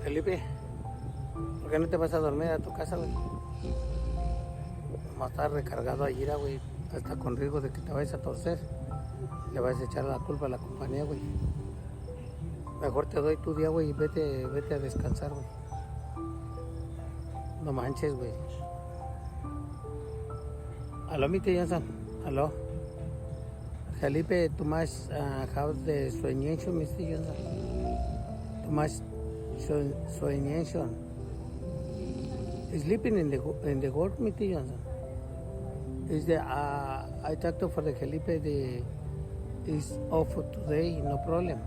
Felipe, ¿por qué no te vas a dormir a tu casa, güey? Vamos a estar recargado allí, güey. Hasta con riesgo de que te vayas a torcer. Le vas a echar la culpa a la compañía, güey. Mejor te doy tu día, güey, y vete a descansar, güey. No manches, güey. Aló, Mr. Johnson. Aló. Felipe, too much have the soñation, Mr. Johnson. Too much soñation. Sleeping in the work, Mr. Johnson. Is the I talked to for the Felipe is off today, no problem.